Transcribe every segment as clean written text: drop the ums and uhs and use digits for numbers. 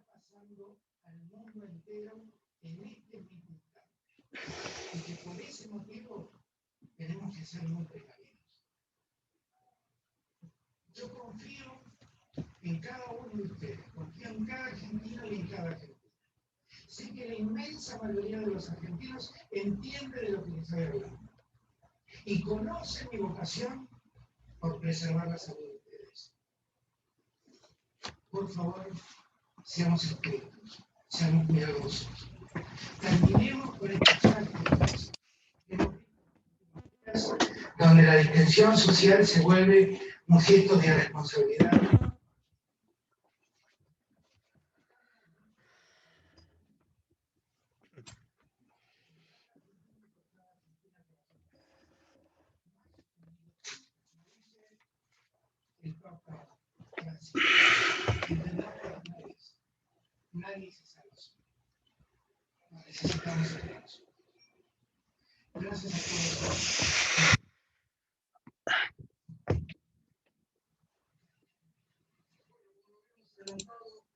pasando al mundo entero en este mismo instante. Y que por ese motivo tenemos que ser muy precavidos. Yo confío en cada uno de ustedes, confío en cada argentino y en cada argentino. Sé que la inmensa mayoría de los argentinos entiende de lo que les estoy hablando y conoce mi vocación por preservar la salud de ustedes. Por favor, seamos estrictos, seamos cuidadosos. Terminemos con estas prácticas donde la distensión social se vuelve un gesto de responsabilidad. El Papa Francisco, nadie se salva solo. Necesitamos aplausos. Gracias a todos.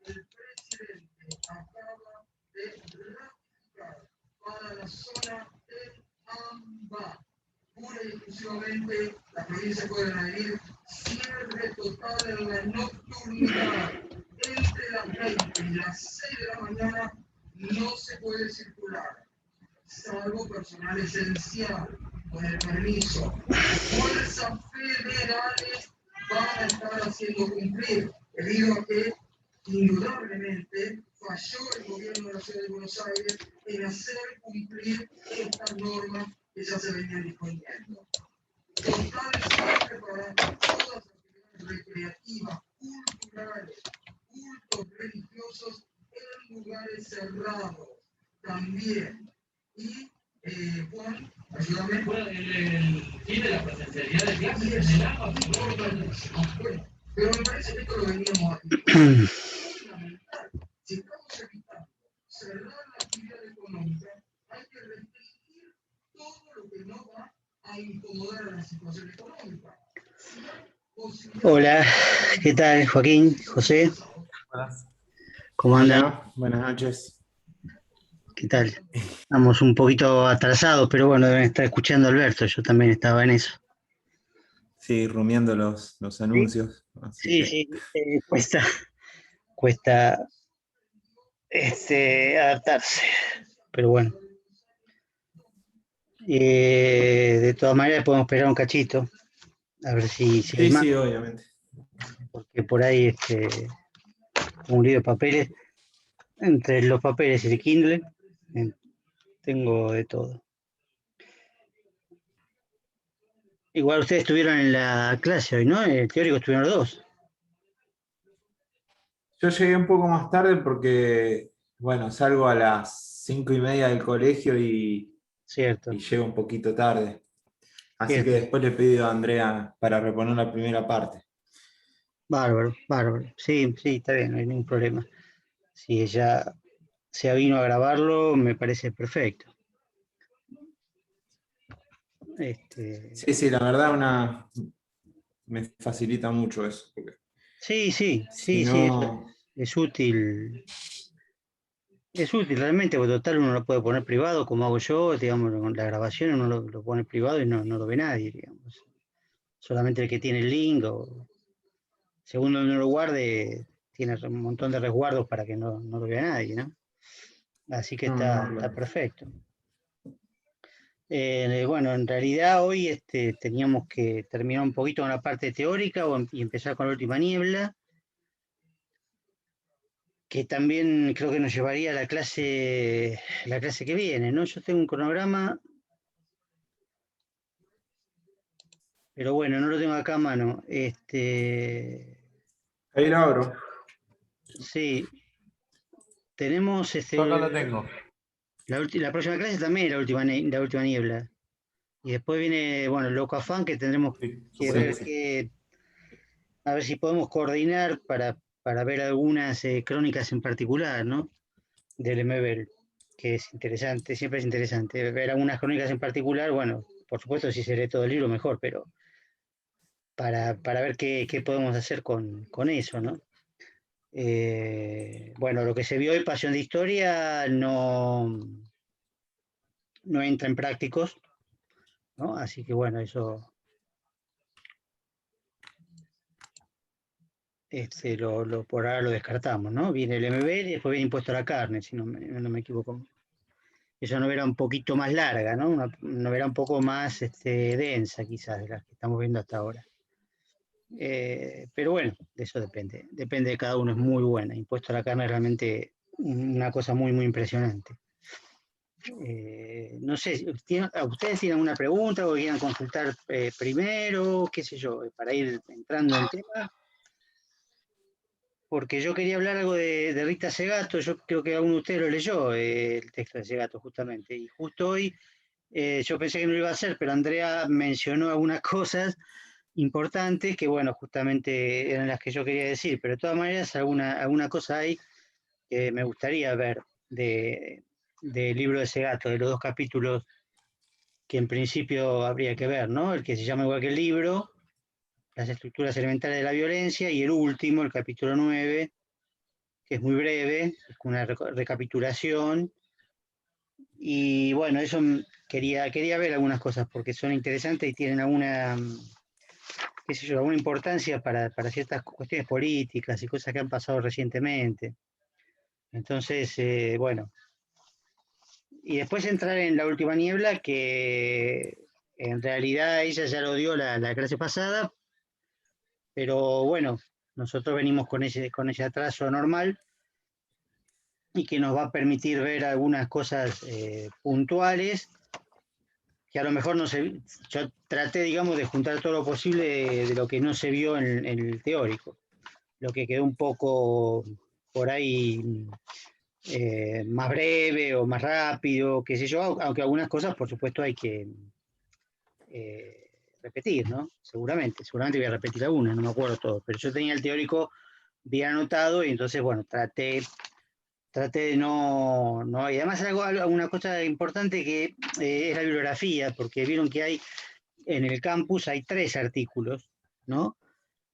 El presidente acaba de ratificar para la zona de AMBA. Pura y exclusivamente la provincia puede venir cierre total en la nocturnidad. Entre las 20 y las 6 de la mañana no se puede circular, salvo personal esencial, con el permiso. Fuerzas federales van a estar haciendo cumplir, debido a que indudablemente falló el gobierno de la Ciudad de Buenos Aires en hacer cumplir estas normas que ya se venían disponiendo. Total cierre para todas las actividades recreativas, culturales, cultos religiosos en lugares cerrados también. Y, Juan, ayúdame. Bueno, el fin de la presencialidad de clases en el AMBA. Bueno, pero me parece que esto lo veníamos aquí. Es fundamental. Si estamos evitando cerrar la actividad económica, hay que restringir todo lo que no va a incomodar a la situación económica. Hola, ¿qué tal, Joaquín? José. Hola. ¿Cómo andan? Hola, buenas noches. ¿Qué tal? Estamos un poquito atrasados, pero bueno, deben estar escuchando a Alberto, yo también estaba en eso. Sí, rumiando los anuncios. Sí, sí, cuesta adaptarse, pero bueno. De todas maneras podemos esperar un cachito, a ver si hay Sí, más, sí, obviamente. porque por ahí un lío de papeles, entre los papeles y el Kindle, tengo de todo. Igual ustedes estuvieron en la clase hoy, ¿no? El teórico estuvieron los dos. Yo llegué un poco más tarde porque, bueno, salgo a las 5:30 del colegio y Cierto, llego un poquito tarde. Así que cierto. después le he pedido a Andrea para reponer la primera parte. Bárbaro, bárbaro. Sí, sí, está bien, no hay ningún problema. Si ella se vino a grabarlo, me parece perfecto. Sí, sí, la verdad me facilita mucho eso. Porque Sí, sí, si sí, sí, no, es útil. Es útil realmente, porque total uno lo puede poner privado, como hago yo, digamos, con la grabación uno lo pone privado y no lo ve nadie, digamos. Solamente el que tiene el link o según donde uno lo guarde, tiene un montón de resguardos para que no lo vea nadie, ¿no? Así que está claro. perfecto. Bueno, en realidad hoy teníamos que terminar un poquito con la parte teórica y empezar con la última niebla, que también creo que nos llevaría a la clase que viene, ¿no? Yo tengo un cronograma, pero bueno, no lo tengo acá a mano. Ahí lo abro. Sí, tenemos Yo acá lo tengo. la próxima clase también es la última niebla. Y después viene, bueno, el loco afán que tendremos Sí, que sí, ver sí. a ver si podemos coordinar para ver algunas crónicas en particular, ¿no? Del MBL, que es interesante, siempre es interesante. Ver algunas crónicas en particular, bueno, por supuesto, si se lee todo el libro, mejor, pero para ver qué podemos hacer con eso, ¿no? Bueno, lo que se vio en Pasión de Historia no entra en prácticos, ¿no? Así que bueno, eso por ahora lo descartamos, ¿no? Viene el MB y después viene Impuesto a la Carne, si no me equivoco. Esa novela un poquito más larga, ¿no? Una novela un poco más densa, quizás, de las que estamos viendo hasta ahora. Pero bueno, de eso depende. Depende de cada uno, es muy buena. Impuesto a la Carne es realmente una cosa muy, muy impresionante. No sé, ¿ustedes tienen alguna pregunta o quieran consultar primero, qué sé yo, para ir entrando en tema? Porque yo quería hablar algo de Rita Segato, yo creo que alguno de ustedes lo leyó, el texto de Segato, justamente, y justo hoy yo pensé que no lo iba a hacer, pero Andrea mencionó algunas cosas importantes que, bueno, justamente eran las que yo quería decir, pero de todas maneras alguna cosa hay que me gustaría ver del libro de Segato, de los 2 capítulos que en principio habría que ver, ¿no? El que se llama igual que el libro, las estructuras elementales de la violencia, y el último, el capítulo 9, que es muy breve, es una recapitulación. Y bueno, eso quería ver algunas cosas porque son interesantes y tienen alguna, qué sé yo, alguna importancia para ciertas cuestiones políticas y cosas que han pasado recientemente. Entonces, bueno. Y después entrar en La Última Niebla, que en realidad ella ya lo dio la clase pasada, pero bueno, nosotros venimos con ese atraso normal y que nos va a permitir ver algunas cosas puntuales que a lo mejor no se... Yo traté, digamos, de juntar todo lo posible de lo que no se vio en el teórico, lo que quedó un poco por ahí más breve o más rápido, qué sé yo, aunque algunas cosas, por supuesto, hay que repetir, ¿no? Seguramente voy a repetir algunas, no me acuerdo todo, pero yo tenía el teórico bien anotado y entonces, bueno, traté de no, y además una cosa importante que es la bibliografía, porque vieron que en el campus hay 3 artículos, ¿no?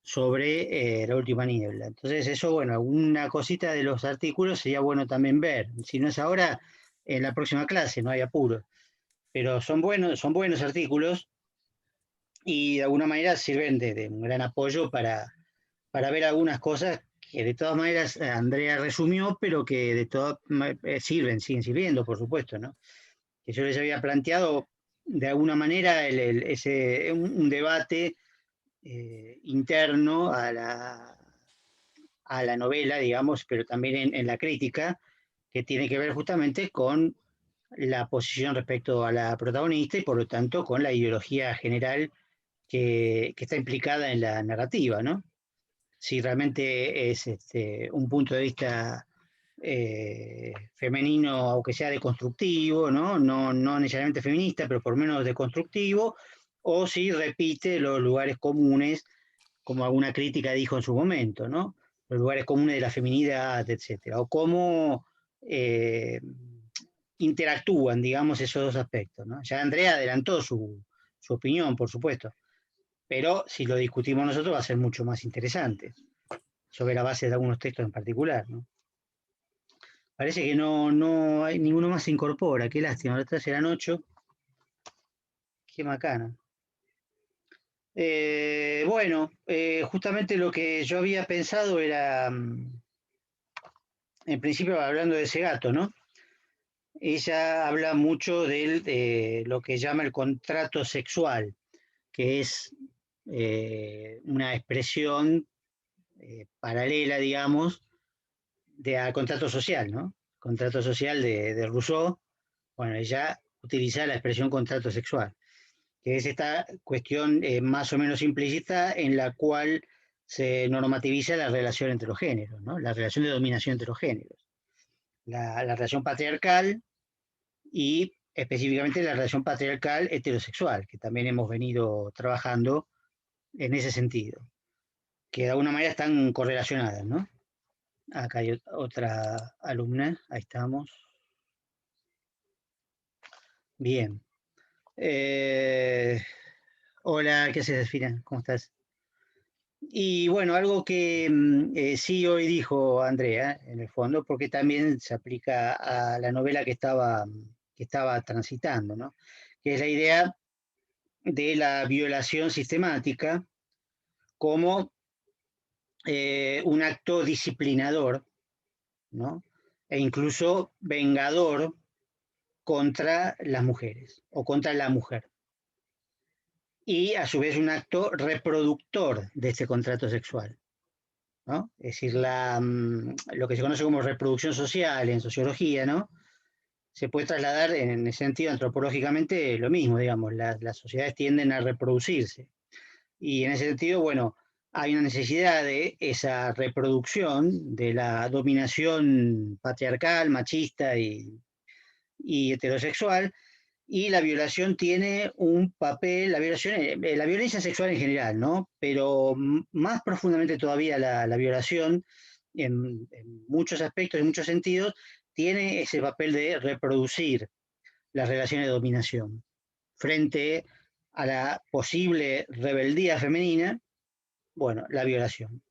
Sobre La Última Niebla. Entonces eso, bueno, alguna cosita de los artículos sería bueno también ver. Si no es ahora, en la próxima clase, no hay apuro. Pero son buenos artículos y de alguna manera sirven de un gran apoyo para ver algunas cosas que de todas maneras Andrea resumió, pero que de todas siguen sirviendo, por supuesto, ¿no? Que yo les había planteado de alguna manera un debate interno a la novela, digamos, pero también en la crítica, que tiene que ver justamente con la posición respecto a la protagonista y por lo tanto con la ideología general que está implicada en la narrativa, ¿no? Si realmente es un punto de vista femenino, aunque sea deconstructivo, ¿no? No necesariamente feminista, pero por lo menos deconstructivo, o si repite los lugares comunes, como alguna crítica dijo en su momento, ¿no? Los lugares comunes de la feminidad, etcétera, o cómo interactúan, digamos, esos 2 aspectos, ¿no? Ya Andrea adelantó su opinión, por supuesto, pero si lo discutimos nosotros va a ser mucho más interesante, sobre la base de algunos textos en particular, ¿no? Parece que no hay ninguno más se incorpora, qué lástima, ahora eran 8, qué macana. Bueno, justamente lo que yo había pensado era, en principio hablando de ese gato, ¿no? Ella habla mucho de lo que llama el contrato sexual, que es una expresión paralela, digamos, al contrato social, ¿no? Contrato social de Rousseau. Bueno, ella utiliza la expresión contrato sexual, que es esta cuestión más o menos implícita en la cual se normativiza la relación entre los géneros, ¿no? La relación de dominación entre los géneros. La relación patriarcal y específicamente la relación patriarcal heterosexual, que también hemos venido trabajando en ese sentido, que de alguna manera están correlacionadas, ¿no? Acá hay otra alumna, ahí estamos. Bien. Hola, ¿qué haces, Delfina? ¿Cómo estás? Y bueno, algo que sí hoy dijo Andrea, en el fondo, porque también se aplica a la novela que estaba transitando, ¿no? Que es la idea de la violación sistemática como un acto disciplinador, ¿no? E incluso vengador contra las mujeres o contra la mujer. Y a su vez un acto reproductor de este contrato sexual, ¿no? Es decir, lo que se conoce como reproducción social en sociología, ¿no? Se puede trasladar en ese sentido antropológicamente lo mismo, digamos, las sociedades tienden a reproducirse. Y en ese sentido, bueno, hay una necesidad de esa reproducción de la dominación patriarcal, machista y heterosexual, y la violación tiene un papel, la violencia sexual en general, ¿no? Pero más profundamente todavía la violación, en muchos aspectos, en muchos sentidos, tiene ese papel de reproducir las relaciones de dominación frente a la posible rebeldía femenina, bueno, la violación,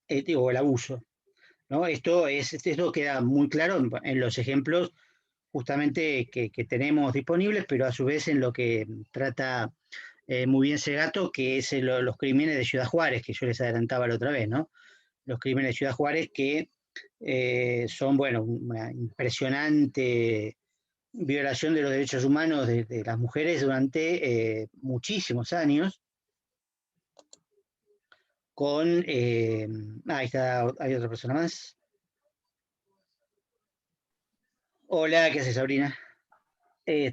o el abuso, ¿no? Esto queda muy claro en los ejemplos justamente que tenemos disponibles, pero a su vez en lo que trata muy bien Segato, que es los crímenes de Ciudad Juárez, que yo les adelantaba la otra vez, ¿no? Los crímenes de Ciudad Juárez que son, bueno, una impresionante violación de los derechos humanos de las mujeres durante muchísimos años, con, ahí está, hay otra persona más. Hola, ¿qué haces, Sabrina?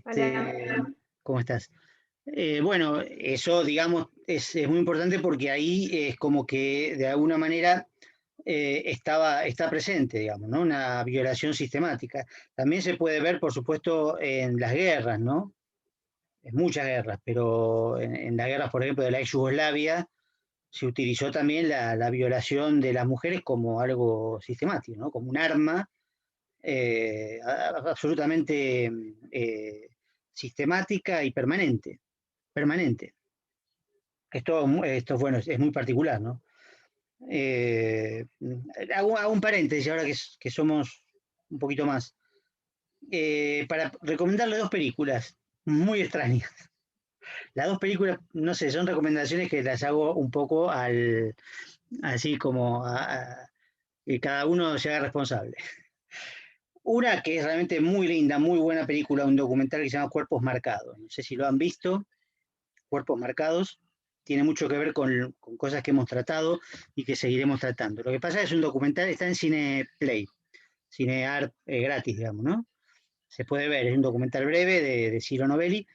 Hola. ¿Cómo estás? Bueno, eso, digamos, es muy importante porque ahí es como que de alguna manera está presente, digamos, ¿no? Una violación sistemática. También se puede ver, por supuesto, en las guerras, ¿no? En muchas guerras, pero en las guerras, por ejemplo, de la ex Yugoslavia, se utilizó también la violación de las mujeres como algo sistemático, ¿no? Como un arma absolutamente sistemática y permanente. Permanente. Esto bueno, es muy particular, ¿no? Hago un paréntesis ahora que somos un poquito más. Para recomendarle dos películas muy extrañas. Las dos películas, no sé, son recomendaciones que las hago un poco así como que cada uno se haga responsable. Una que es realmente muy linda, muy buena película, un documental que se llama Cuerpos Marcados. No sé si lo han visto, Cuerpos Marcados. Tiene mucho que ver con cosas que hemos tratado y que seguiremos tratando. Lo que pasa es que es un documental, está en Cineplay, Cineart gratis, digamos, ¿no? Se puede ver, es un documental breve de Ciro Novelli.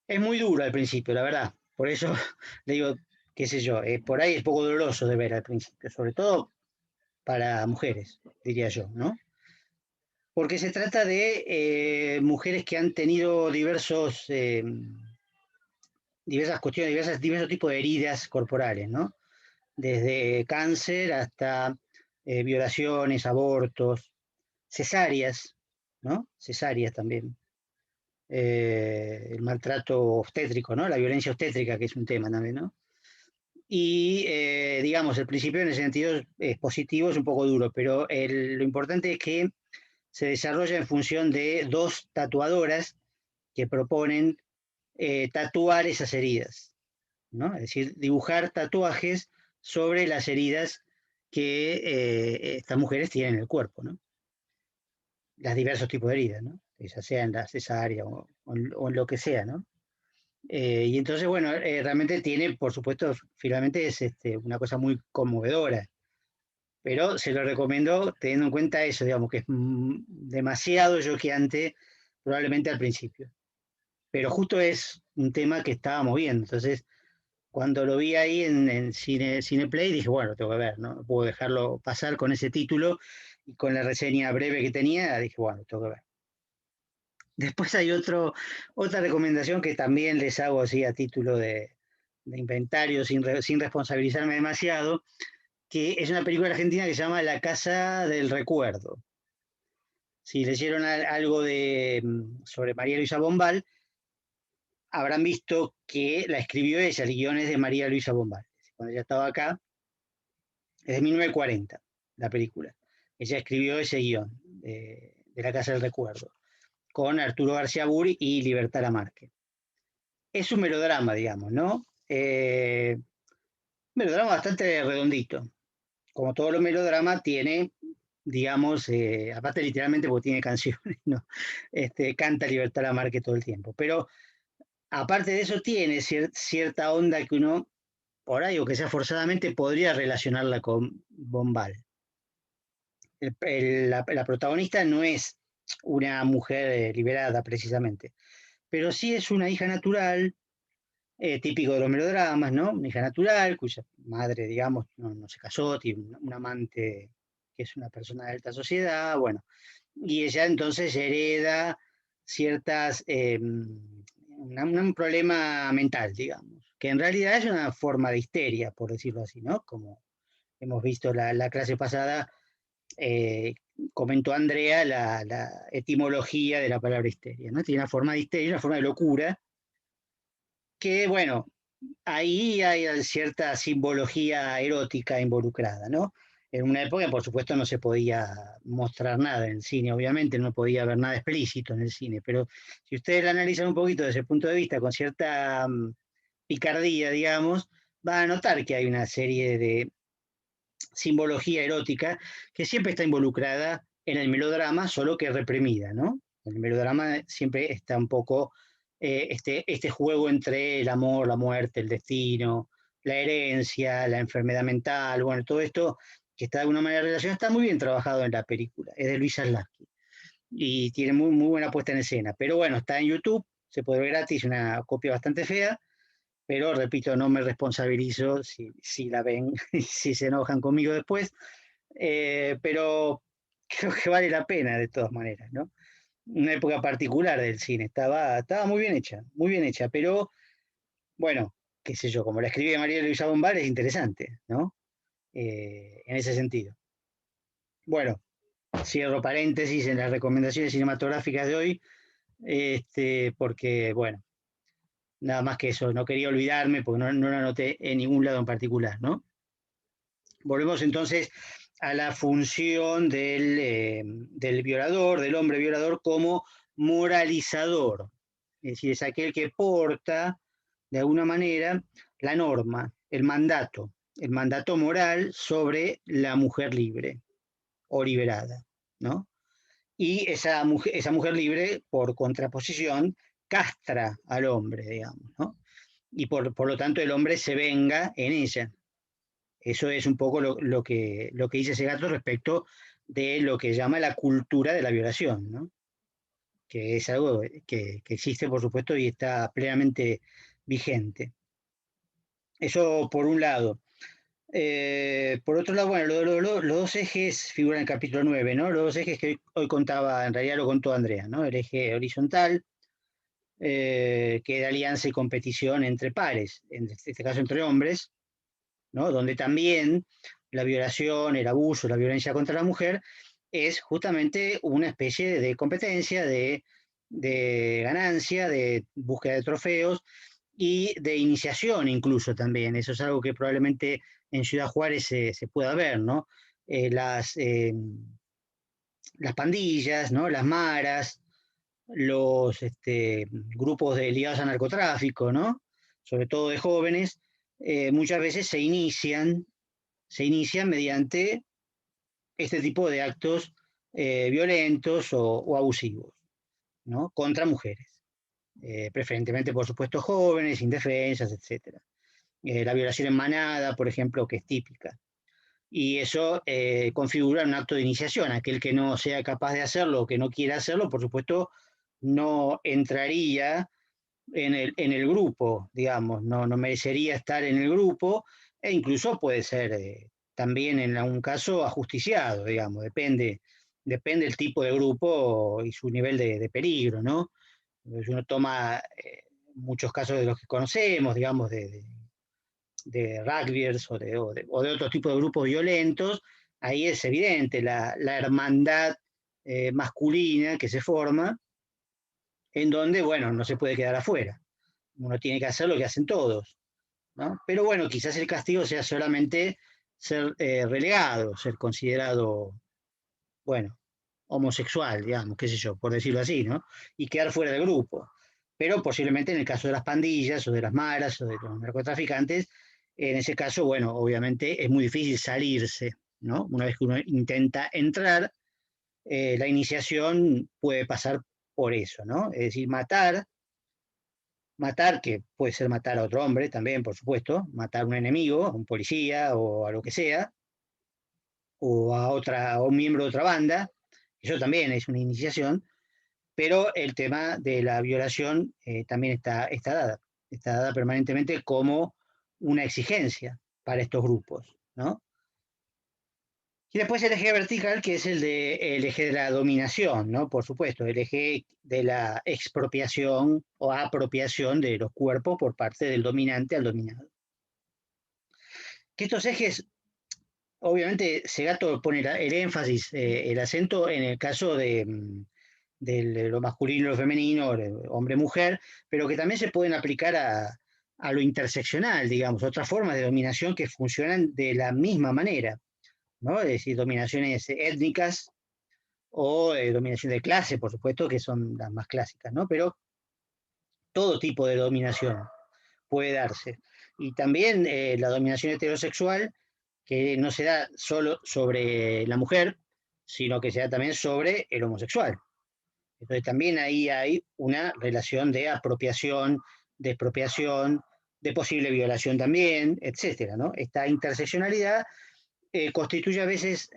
Es muy duro al principio, la verdad. Por eso le digo, qué sé yo, por ahí es poco doloroso de ver al principio, sobre todo para mujeres, diría yo, ¿no? Porque se trata de mujeres que han tenido diversas cuestiones, diversos tipos de heridas corporales, ¿no? Desde cáncer hasta violaciones, abortos, cesáreas, ¿no? Cesáreas también. El maltrato obstétrico, ¿no? La violencia obstétrica, que es un tema también, ¿no? Y, digamos, el principio en ese sentido es positivo, es un poco duro, pero lo importante es que se desarrolla en función de dos tatuadoras que proponen tatuar esas heridas, ¿no? Es decir, dibujar tatuajes sobre las heridas que estas mujeres tienen en el cuerpo, ¿no? Las diversos tipos de heridas, ¿no? Ya sea en la cesárea o en lo que sea, ¿no? Y entonces, bueno, realmente tiene, por supuesto, finalmente es una cosa muy conmovedora, pero se lo recomiendo teniendo en cuenta eso, digamos, que es demasiado choqueante probablemente al principio. Pero justo es un tema que estábamos viendo, entonces cuando lo vi ahí en Cineplay dije, bueno, tengo que ver, no puedo dejarlo pasar con ese título y con la reseña breve que tenía, dije, bueno, tengo que ver. Después hay otra recomendación que también les hago así a título de inventario, sin responsabilizarme demasiado, que es una película argentina que se llama La Casa del Recuerdo. Si leyeron algo sobre María Luisa Bombal, habrán visto que la escribió ella, el guion es de María Luisa Bombal. Cuando ella estaba acá, es de 1940, la película. Ella escribió ese guión de La Casa del Recuerdo, con Arturo García Buri y Libertad Lamarque. Es un melodrama, digamos, ¿no? Melodrama bastante redondito. Como todos los melodramas, tiene, digamos, aparte literalmente porque tiene canciones, ¿no? Canta Libertad Lamarque todo el tiempo. Pero aparte de eso, tiene cierta onda que uno, por ahí, o que sea forzadamente, podría relacionarla con Bombal. La protagonista no es una mujer liberada, precisamente, pero sí es una hija natural, típico de los melodramas, ¿no? Una hija natural, cuya madre, digamos, no se casó, tiene un amante que es una persona de alta sociedad, bueno, y ella entonces hereda ciertas, un problema mental, digamos, que en realidad es una forma de histeria, por decirlo así, ¿no? Como hemos visto la clase pasada, comentó Andrea la etimología de la palabra histeria, ¿no? Tiene una forma de histeria, una forma de locura, que, bueno, ahí hay cierta simbología erótica involucrada, ¿no? En una época, por supuesto, no se podía mostrar nada en el cine, obviamente no podía haber nada explícito en el cine, pero si ustedes la analizan un poquito desde ese punto de vista, con cierta picardía, digamos, van a notar que hay una serie de simbología erótica que siempre está involucrada en el melodrama, solo que reprimida, ¿no? En el melodrama siempre está un poco este juego entre el amor, la muerte, el destino, la herencia, la enfermedad mental, bueno, todo esto que está de alguna manera relacionado, está muy bien trabajado en la película, es de Luis Zaslavsky y tiene muy buena puesta en escena, pero bueno, está en YouTube, se puede ver gratis, una copia bastante fea, pero repito, no me responsabilizo si la ven y si se enojan conmigo después, pero creo que vale la pena de todas maneras, ¿no? Una época particular del cine, estaba muy bien hecha, pero bueno, qué sé yo, como la escribía María Luisa Bombal, es interesante, ¿no? En ese sentido. Bueno, cierro paréntesis en las recomendaciones cinematográficas de hoy, porque, bueno, nada más que eso, no quería olvidarme porque no lo anoté en ningún lado en particular, ¿no? Volvemos entonces a la función del violador, del hombre violador como moralizador, es decir, es aquel que porta de alguna manera la norma, el mandato moral sobre la mujer libre o liberada, ¿no? Y esa mujer libre, por contraposición, castra al hombre, digamos, ¿no? Y por lo tanto el hombre se venga en ella. Eso es un poco lo que dice Segato respecto de lo que llama la cultura de la violación, ¿no? Que es algo que existe, por supuesto, y está plenamente vigente. Eso por un lado. Por otro lado, bueno, los dos ejes figuran en el capítulo 9, ¿no? Los dos ejes que hoy contaba, en realidad lo contó Andrea, ¿no? El eje horizontal, que era alianza y competición entre pares, en este caso entre hombres, ¿no? Donde también la violación, el abuso, la violencia contra la mujer es justamente una especie de competencia, de ganancia, de búsqueda de trofeos y de iniciación incluso también. Eso es algo que probablemente en Ciudad Juárez se pueda ver, ¿no? Las pandillas, ¿no? Las maras, los grupos ligados al narcotráfico, ¿no? Sobre todo de jóvenes, muchas veces se inician mediante este tipo de actos violentos o abusivos, ¿no? Contra mujeres, preferentemente, por supuesto, jóvenes, indefensas, etc. La violación en manada, por ejemplo, que es típica. Y eso configura un acto de iniciación. Aquel que no sea capaz de hacerlo o que no quiera hacerlo, por supuesto, no entraría en el grupo, digamos, no merecería estar en el grupo, e incluso puede ser también en algún caso ajusticiado, digamos, depende del tipo de grupo y su nivel de peligro, ¿no? Si uno toma muchos casos de los que conocemos, digamos, de rugbyers o de otro tipo de grupos violentos, ahí es evidente la hermandad masculina que se forma, en donde, bueno, no se puede quedar afuera. uno tiene que hacer lo que hacen todos, ¿no? Pero bueno, quizás el castigo sea solamente ser relegado, ser considerado, bueno, homosexual, digamos, qué sé yo, por decirlo así, ¿no? Y quedar fuera del grupo. Pero posiblemente en el caso de las pandillas o de las maras o de los narcotraficantes, en ese caso, bueno, obviamente es muy difícil salirse, ¿no? Una vez que uno intenta entrar, la iniciación puede pasar por eso, ¿no? Es decir, matar, que puede ser matar a otro hombre también, por supuesto, matar a un enemigo, a un policía o a lo que sea, o a un miembro de otra banda, eso también es una iniciación, pero el tema de la violación también está dada permanentemente como una exigencia para estos grupos, ¿no? Y después el eje vertical, que es el eje de la dominación, ¿no? Por supuesto, el eje de la expropiación o apropiación de los cuerpos por parte del dominante al dominado. Que estos ejes, obviamente, Segato pone el énfasis, el acento en el caso de lo masculino y lo femenino, hombre-mujer, pero que también se pueden aplicar a lo interseccional, digamos, otras formas de dominación que funcionan de la misma manera, ¿no? Es decir, dominaciones étnicas o dominación de clase, por supuesto, que son las más clásicas, ¿no? Pero todo tipo de dominación puede darse. Y también la dominación heterosexual, que no se da solo sobre la mujer, sino que se da también sobre el homosexual. Entonces también ahí hay una relación de apropiación, de expropiación, de posible violación también, etcétera, ¿no? Esta interseccionalidad constituye a veces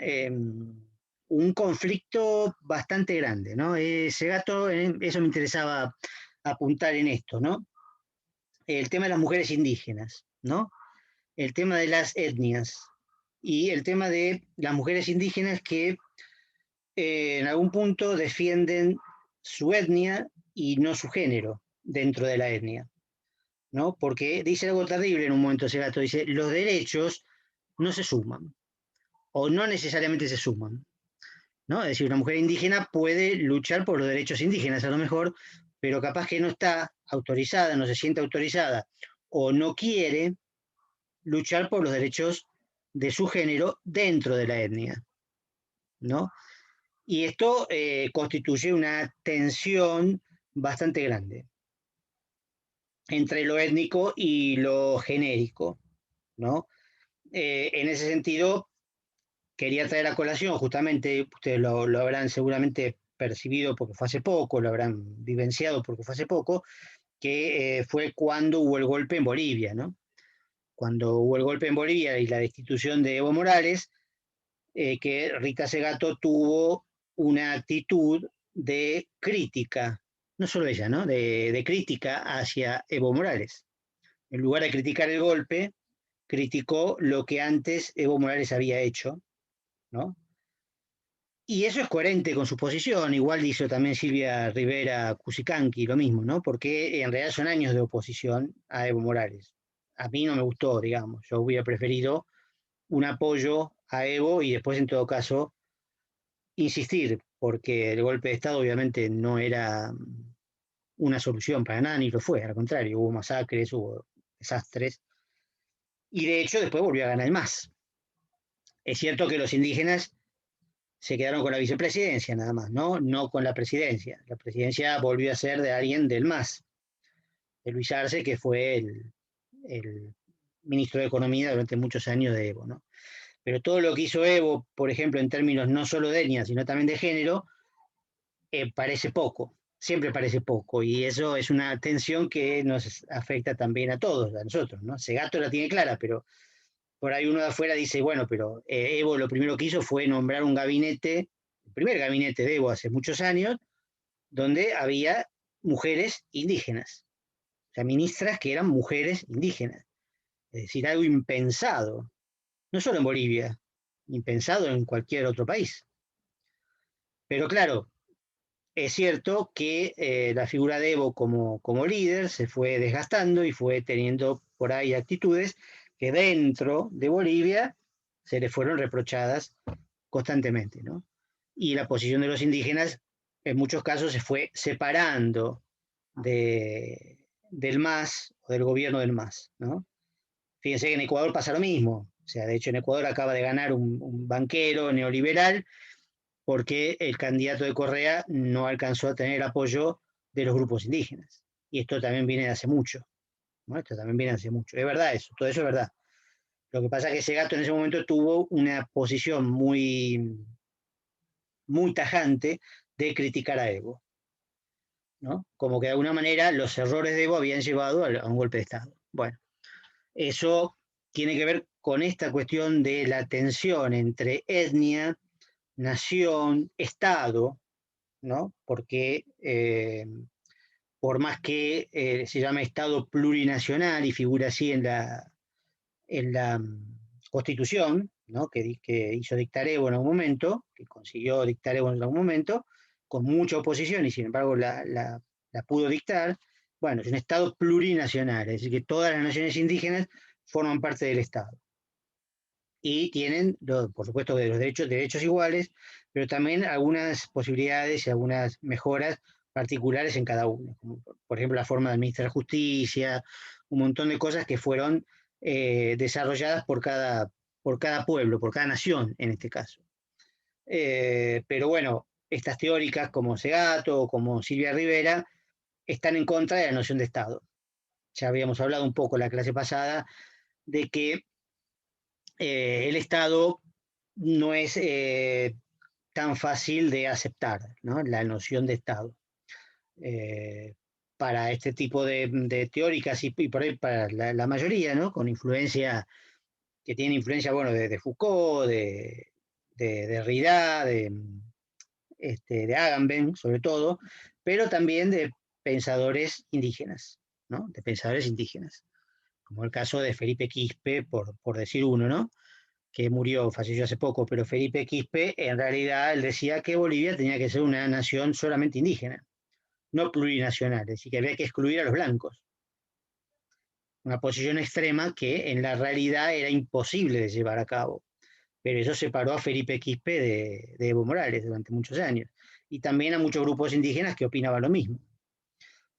un conflicto bastante grande, ¿no? Segato, eso me interesaba apuntar en esto, ¿no? El tema de las mujeres indígenas, ¿no? El tema de las etnias y el tema de las mujeres indígenas que en algún punto defienden su etnia y no su género dentro de la etnia, ¿no? Porque dice algo terrible en un momento ese gato, dice, los derechos no se suman, o no necesariamente se suman, ¿no? Es decir, una mujer indígena puede luchar por los derechos indígenas a lo mejor, pero capaz que no está autorizada, no se siente autorizada, o no quiere luchar por los derechos de su género dentro de la etnia, ¿no? Y esto constituye una tensión bastante grande entre lo étnico y lo genérico, ¿no? En ese sentido, quería traer a colación, justamente, ustedes lo habrán seguramente percibido porque fue hace poco, lo habrán vivenciado porque fue hace poco, que fue cuando hubo el golpe en Bolivia, ¿no? Cuando hubo el golpe en Bolivia y la destitución de Evo Morales, que Rita Segato tuvo una actitud de crítica, no solo ella, ¿no? De crítica hacia Evo Morales. En lugar de criticar el golpe, criticó lo que antes Evo Morales había hecho, ¿no? Y eso es coherente con su posición, igual hizo también Silvia Rivera Cusicanqui, lo mismo, ¿no? Porque en realidad son años de oposición a Evo Morales. A mí no me gustó, digamos, yo hubiera preferido un apoyo a Evo y después en todo caso insistir, porque el golpe de Estado obviamente no era una solución para nada, ni lo fue, al contrario, hubo masacres, hubo desastres, y de hecho después volvió a ganar el MAS. Es cierto que los indígenas se quedaron con la vicepresidencia nada más, ¿no? No con la presidencia. La presidencia volvió a ser de alguien del MAS, de Luis Arce, que fue el ministro de Economía durante muchos años de Evo, ¿no? Pero todo lo que hizo Evo, por ejemplo, en términos no solo de etnia, sino también de género, parece poco, siempre parece poco, y eso es una tensión que nos afecta también a todos, a nosotros, ¿no? Segato la tiene clara, pero por ahí uno de afuera dice, bueno, pero Evo lo primero que hizo fue nombrar un gabinete, el primer gabinete de Evo hace muchos años, donde había mujeres indígenas, o sea, ministras que eran mujeres indígenas, es decir, algo impensado, no solo en Bolivia, impensado en cualquier otro país. Pero claro, es cierto que la figura de Evo como líder se fue desgastando y fue teniendo por ahí actitudes que dentro de Bolivia se le fueron reprochadas constantemente, ¿no? Y la posición de los indígenas en muchos casos se fue separando de, del MAS o del gobierno del MAS, ¿no? Fíjense que en Ecuador pasa lo mismo. O sea, de hecho en Ecuador acaba de ganar un banquero neoliberal porque el candidato de Correa no alcanzó a tener apoyo de los grupos indígenas. Y esto también viene de hace mucho, ¿no? Esto también viene de hace mucho. Es verdad eso, todo eso es verdad. Lo que pasa es que Segato en ese momento tuvo una posición muy tajante de criticar a Evo, ¿no? Como que de alguna manera los errores de Evo habían llevado a un golpe de Estado. Bueno, eso tiene que ver con esta cuestión de la tensión entre etnia, nación, Estado, ¿no? Porque por más que se llame Estado plurinacional y figura así en la Constitución, ¿no? que hizo dictar Evo en algún momento, que consiguió dictar Evo en algún momento, con mucha oposición y sin embargo la pudo dictar. Bueno, es un Estado plurinacional, es decir, que todas las naciones indígenas forman parte del Estado y tienen, por supuesto, de los derechos iguales, pero también algunas posibilidades y algunas mejoras particulares en cada uno, como por ejemplo la forma de administrar justicia, un montón de cosas que fueron desarrolladas por cada pueblo, por cada nación en este caso. Pero bueno, estas teóricas como Segato o como Silvia Rivera están en contra de la noción de Estado. Ya habíamos hablado un poco en la clase pasada de que el Estado no es tan fácil de aceptar, ¿no? La noción de Estado. Eh, para este tipo de teóricas y por ahí para la mayoría, ¿no? Con influencia, que tiene influencia, bueno, de Foucault, de Derrida, de Agamben, sobre todo, pero también de pensadores indígenas, ¿no? De pensadores indígenas, como el caso de Felipe Quispe, por decir uno, ¿no? Que murió, falleció hace poco, pero Felipe Quispe, en realidad, él decía que Bolivia tenía que ser una nación solamente indígena, no plurinacional, es decir, que había que excluir a los blancos. Una posición extrema que en la realidad era imposible de llevar a cabo. Pero eso separó a Felipe Quispe de Evo Morales durante muchos años. Y también a muchos grupos indígenas que opinaban lo mismo,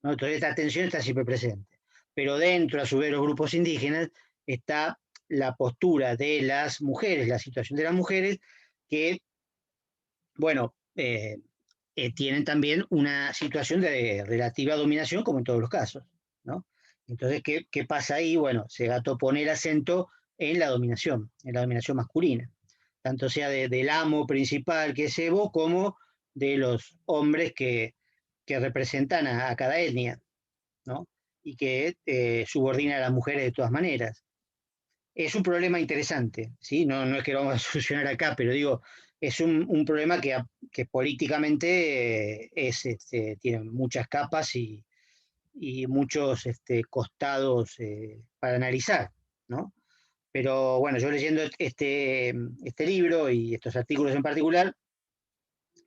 ¿no? Entonces esta tensión está siempre presente. Pero dentro, a su vez, de los grupos indígenas está la postura de las mujeres, la situación de las mujeres, que, bueno, tienen también una situación de relativa dominación, como en todos los casos, ¿no? Entonces, ¿qué pasa ahí? Bueno, Segato pone el acento en la dominación masculina, tanto sea del amo principal, que es Evo, como de los hombres que representan a cada etnia, ¿no? Y que subordina a las mujeres de todas maneras. Es un problema interesante, ¿sí? No es que lo vamos a solucionar acá, pero digo, es un problema que políticamente tiene muchas capas y muchos costados para analizar, ¿no? Pero bueno, yo leyendo este libro y estos artículos en particular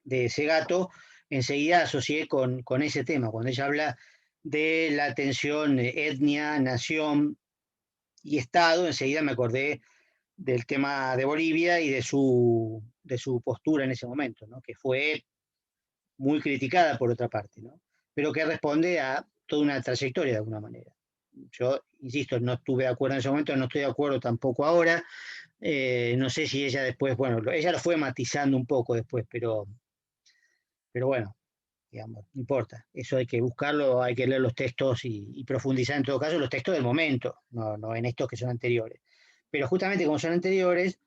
de Segato, enseguida asocié con ese tema, cuando ella habla de la tensión etnia, nación y Estado, enseguida me acordé del tema de Bolivia y de su postura en ese momento, ¿no? Que fue muy criticada por otra parte, ¿no? Pero que responde a toda una trayectoria de alguna manera. Yo, insisto, no estuve de acuerdo en ese momento, no estoy de acuerdo tampoco ahora. No sé si ella después, bueno, ella lo fue matizando un poco después, pero bueno, digamos, no importa. Eso hay que buscarlo, hay que leer los textos y profundizar en todo caso los textos del momento, no en estos que son anteriores. Pero justamente como son anteriores,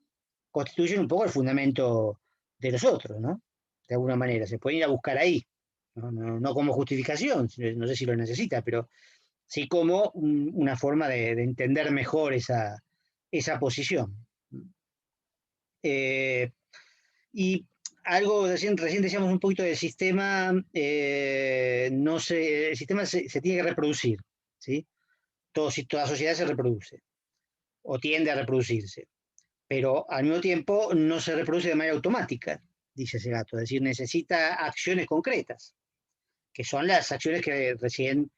constituyen un poco el fundamento de los otros, ¿no? De alguna manera, se pueden ir a buscar ahí, no como justificación, no sé si lo necesita, pero sí como una forma de entender mejor esa posición. Y algo, recién decíamos un poquito del sistema, no sé, el sistema se tiene que reproducir, ¿sí? Toda sociedad se reproduce, o tiende a reproducirse, pero al mismo tiempo no se reproduce de manera automática, dice Segato, es decir, necesita acciones concretas, que son las acciones que recién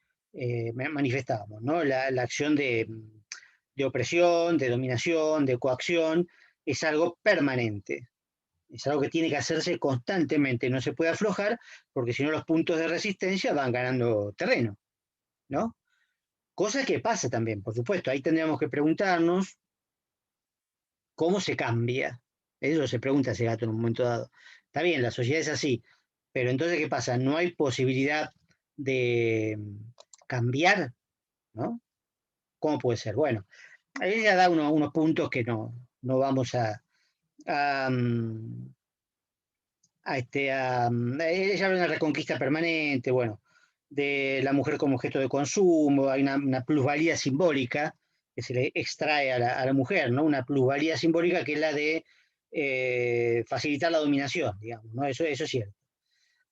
manifestábamos, ¿no? La acción de opresión, de dominación, de coacción, es algo permanente, es algo que tiene que hacerse constantemente, no se puede aflojar, porque si no los puntos de resistencia van ganando terreno, ¿no? Cosa que pasa también, por supuesto. Ahí tendríamos que preguntarnos cómo se cambia. Eso se pregunta ese gato en un momento dado. Está bien, la sociedad es así, pero entonces, ¿qué pasa? No hay posibilidad de cambiar, ¿no? ¿Cómo puede ser? Bueno, ahí ella da unos puntos que no vamos a, mm, ella habla de una reconquista permanente, bueno, de la mujer como objeto de consumo, hay una plusvalía simbólica que se le extrae a la mujer, ¿no? Una plusvalía simbólica que es la de facilitar la dominación, digamos, ¿no? Eso es cierto.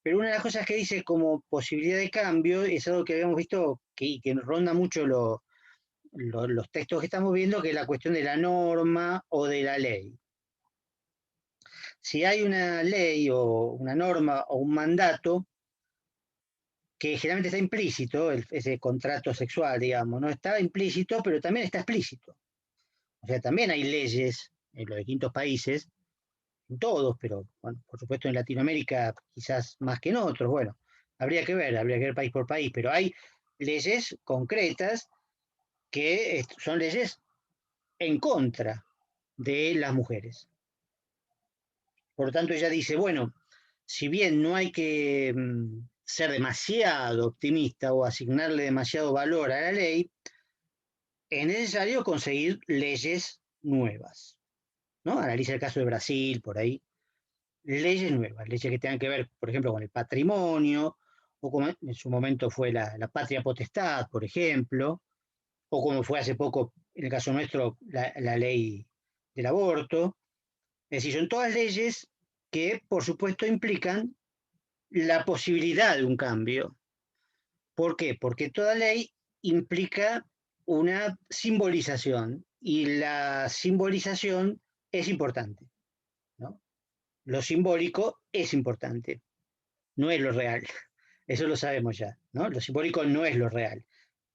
Pero una de las cosas que dice como posibilidad de cambio es algo que habíamos visto que ronda mucho los textos que estamos viendo, que es la cuestión de la norma o de la ley. Si hay una ley o una norma o un mandato que generalmente está implícito, ese contrato sexual, digamos, no está implícito, pero también está explícito. O sea, también hay leyes en los distintos países, en todos, pero bueno, por supuesto en Latinoamérica quizás más que en otros, bueno, habría que ver país por país, pero hay leyes concretas que son leyes en contra de las mujeres. Por lo tanto, ella dice, bueno, si bien no hay que ser demasiado optimista o asignarle demasiado valor a la ley, es necesario conseguir leyes nuevas, ¿no? Analiza el caso de Brasil, por ahí. Leyes nuevas, leyes que tengan que ver, por ejemplo, con el patrimonio, o como en su momento fue la patria potestad, por ejemplo, o como fue hace poco, en el caso nuestro, la ley del aborto. Es decir, son todas leyes que, por supuesto, implican la posibilidad de un cambio. ¿Por qué? Porque toda ley implica una simbolización y la simbolización es importante, ¿no? Lo simbólico es importante, no es lo real. Eso lo sabemos ya, ¿no? Lo simbólico no es lo real,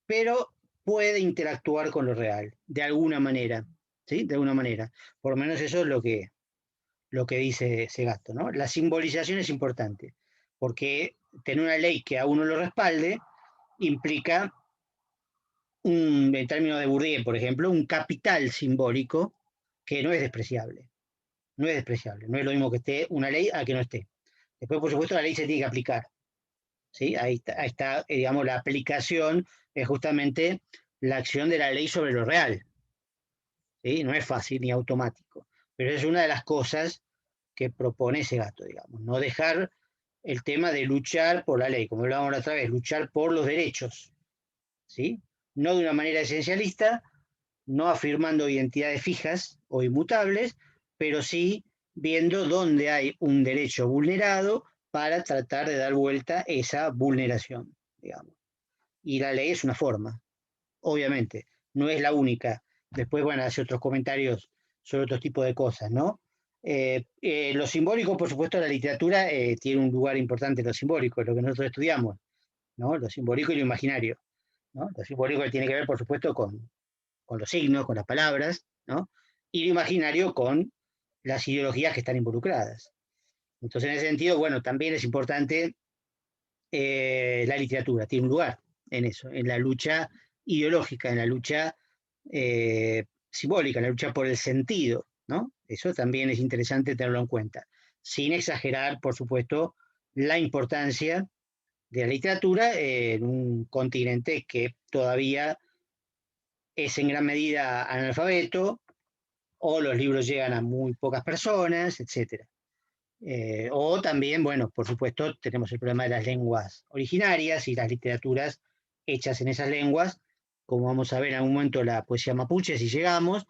pero puede interactuar con lo real, de alguna manera, ¿sí? De alguna manera. Por lo menos eso es lo que dice Segato, ¿no? La simbolización es importante, porque tener una ley que a uno lo respalde implica, en términos de Bourdieu, por ejemplo, un capital simbólico que no es despreciable. No es despreciable. No es lo mismo que esté una ley a que no esté. Después, por supuesto, la ley se tiene que aplicar. ¿Sí? Ahí está digamos, la aplicación es justamente la acción de la ley sobre lo real. ¿Sí? No es fácil ni automático. Pero es una de las cosas que propone ese gato, digamos. No dejar el tema de luchar por la ley, como hablábamos la otra vez, luchar por los derechos. ¿Sí? No de una manera esencialista, no afirmando identidades fijas o inmutables, pero sí viendo dónde hay un derecho vulnerado para tratar de dar vuelta esa vulneración, digamos. Y la ley es una forma, obviamente, no es la única. Después, bueno, hace otros comentarios sobre otros tipos de cosas, ¿no? Lo simbólico, por supuesto, la literatura tiene un lugar importante en lo simbólico, es lo que nosotros estudiamos, ¿no? Lo simbólico y lo imaginario, ¿no? Lo simbólico tiene que ver, por supuesto, con los signos, con las palabras, ¿no? Y lo imaginario con las ideologías que están involucradas. Entonces, en ese sentido, bueno, también es importante la literatura, tiene un lugar en eso, en la lucha ideológica, en la lucha simbólica, en la lucha por el sentido, ¿no? Eso también es interesante tenerlo en cuenta, sin exagerar, por supuesto, la importancia de la literatura en un continente que todavía es en gran medida analfabeto, o los libros llegan a muy pocas personas, etc. O también, bueno, por supuesto, tenemos el problema de las lenguas originarias y las literaturas hechas en esas lenguas, como vamos a ver en algún momento la poesía mapuche, si llegamos,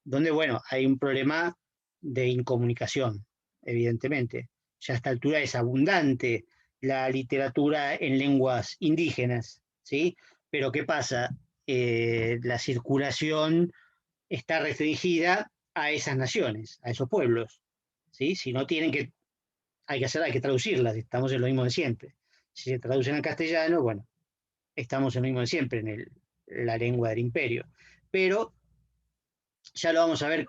donde, bueno, hay un problema de incomunicación, evidentemente. Ya a esta altura es abundante la literatura en lenguas indígenas, ¿sí? Pero ¿qué pasa? La circulación está restringida a esas naciones, a esos pueblos, ¿sí? Si no tienen que hay que traducirlas, estamos en lo mismo de siempre. Si se traducen al castellano, bueno, estamos en lo mismo de siempre, la lengua del imperio. Pero ya lo vamos a ver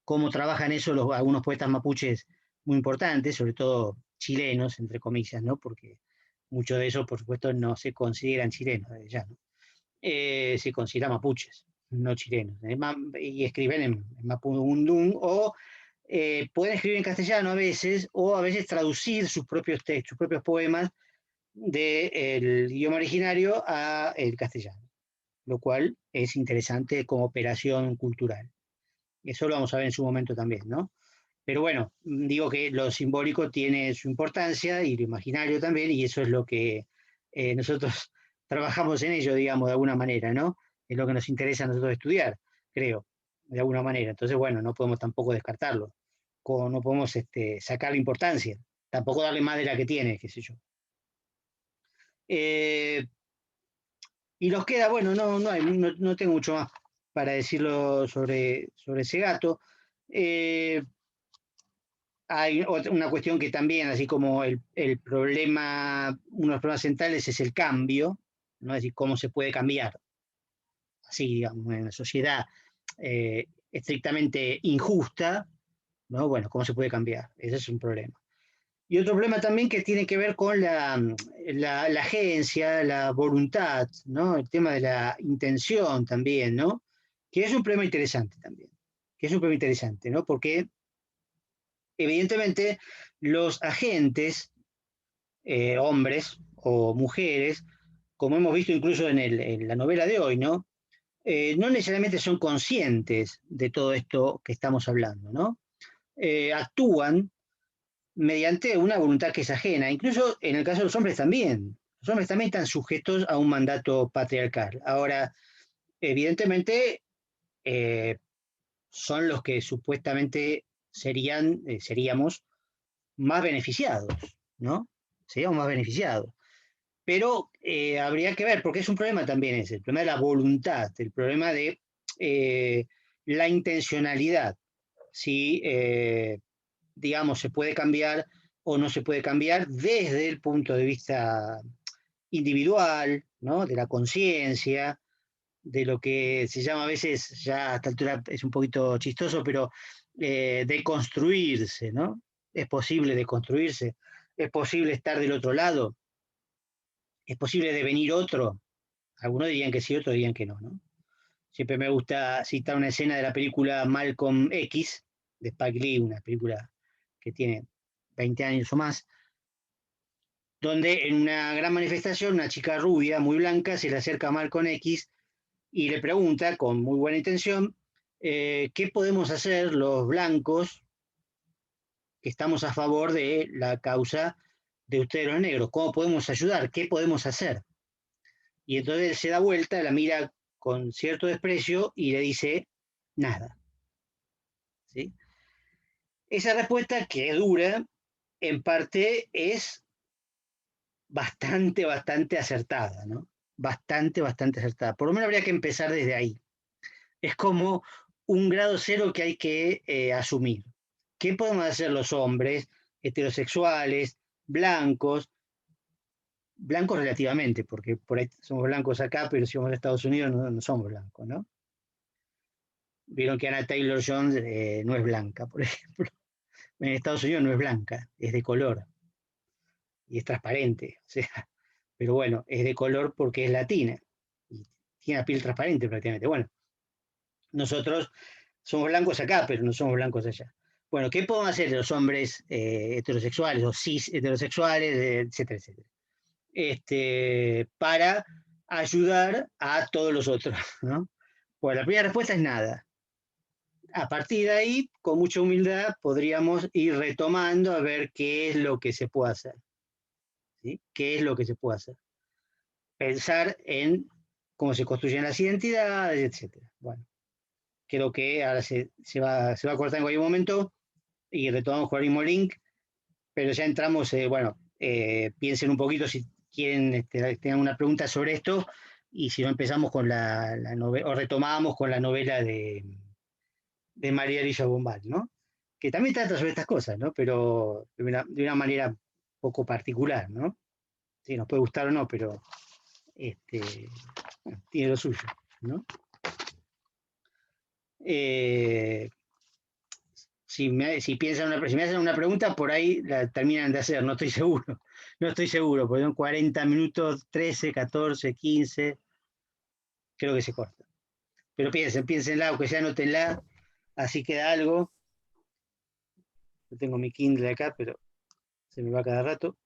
cómo trabajan eso algunos poetas mapuches muy importantes, sobre todo chilenos, entre comillas, ¿no? Porque muchos de ellos, por supuesto, no se consideran chilenos ya, ¿no? se consideran mapuches, no chilenos, y escriben en mapudungún, o pueden escribir en castellano a veces, o a veces traducir sus propios textos, sus propios poemas del idioma originario al castellano, lo cual es interesante como operación cultural. Eso lo vamos a ver en su momento también, ¿no? Pero bueno, digo que lo simbólico tiene su importancia y lo imaginario también, y eso es lo que nosotros trabajamos en ello, digamos, de alguna manera, ¿no? Es lo que nos interesa a nosotros estudiar, creo, de alguna manera. Entonces, bueno, no podemos tampoco descartarlo, no podemos sacarle importancia, tampoco darle más de la que tiene, qué sé yo. Y nos queda, bueno, no tengo mucho más para decirlo sobre ese gato. Hay una cuestión que también, así como el problema, uno de los problemas centrales es el cambio, ¿no? Es decir, cómo se puede cambiar, así, digamos, en una sociedad estrictamente injusta, ¿no? Bueno, ¿cómo se puede cambiar? Ese es un problema. Y otro problema también que tiene que ver con la agencia, la voluntad, ¿no? El tema de la intención también, ¿no? Que es un problema interesante también, que es un problema interesante, ¿no? Porque evidentemente los agentes, hombres o mujeres, como hemos visto incluso en la novela de hoy, ¿no? No necesariamente son conscientes de todo esto que estamos hablando, ¿no? Actúan mediante una voluntad que es ajena. Incluso en el caso de los hombres también. Los hombres también están sujetos a un mandato patriarcal. Ahora, evidentemente, son los que supuestamente seríamos más beneficiados, ¿no? Seríamos más beneficiados. Pero habría que ver, porque es un problema también ese, el problema de la voluntad, el problema de la intencionalidad. Si digamos, se puede cambiar o no se puede cambiar desde el punto de vista individual, ¿no? De la conciencia, de lo que se llama a veces, ya a esta altura es un poquito chistoso, pero de construirse, ¿no? Es posible deconstruirse, es posible estar del otro lado, es posible devenir otro. Algunos dirían que sí, otros dirían que no, ¿no? Siempre me gusta citar una escena de la película Malcolm X, de Spike Lee, una película que tiene 20 años o más, donde en una gran manifestación una chica rubia, muy blanca, se le acerca a Malcolm X y le pregunta, con muy buena intención, ¿qué podemos hacer los blancos que estamos a favor de la causa de ustedes los negros? ¿Cómo podemos ayudar? ¿Qué podemos hacer? Y entonces él se da vuelta, la mira con cierto desprecio y le dice, nada. ¿Sí? Esa respuesta, que es dura, en parte es bastante acertada, ¿no? Bastante acertada. Por lo menos habría que empezar desde ahí. Es como un grado cero que hay que asumir. ¿Qué podemos hacer los hombres heterosexuales, blancos relativamente, porque por ahí somos blancos acá, pero si vamos a Estados Unidos no somos blancos, ¿no? Vieron que Anna Taylor-Joy no es blanca, por ejemplo. En Estados Unidos no es blanca, es de color y es transparente, o sea, pero bueno, es de color porque es latina y tiene la piel transparente prácticamente. Bueno, nosotros somos blancos acá, pero no somos blancos allá. Bueno, ¿qué podemos hacer los hombres heterosexuales o cis heterosexuales, etcétera, para ayudar a todos los otros, ¿no? Pues la primera respuesta es nada. A partir de ahí, con mucha humildad, podríamos ir retomando a ver qué es lo que se puede hacer. ¿Sí? ¿Qué es lo que se puede hacer? Pensar en cómo se construyen las identidades, etc. Bueno, creo que ahora se va a cortar en cualquier momento y retomamos con el mismo link, pero ya entramos, piensen un poquito si quieren, tengan una pregunta sobre esto, y si no empezamos con la novela, o retomamos con la novela de María Elisa Bombal, ¿no? Que también trata sobre estas cosas, ¿no? Pero de una manera poco particular, ¿no? Sí, nos puede gustar o no, pero bueno, tiene lo suyo, ¿no? Si me hacen una pregunta, por ahí la terminan de hacer, no estoy seguro, porque son 40 minutos, 13, 14, 15, creo que se corta. Pero piénsenla, aunque sea anótenla, así queda algo. Yo tengo mi Kindle acá, pero se me va cada rato.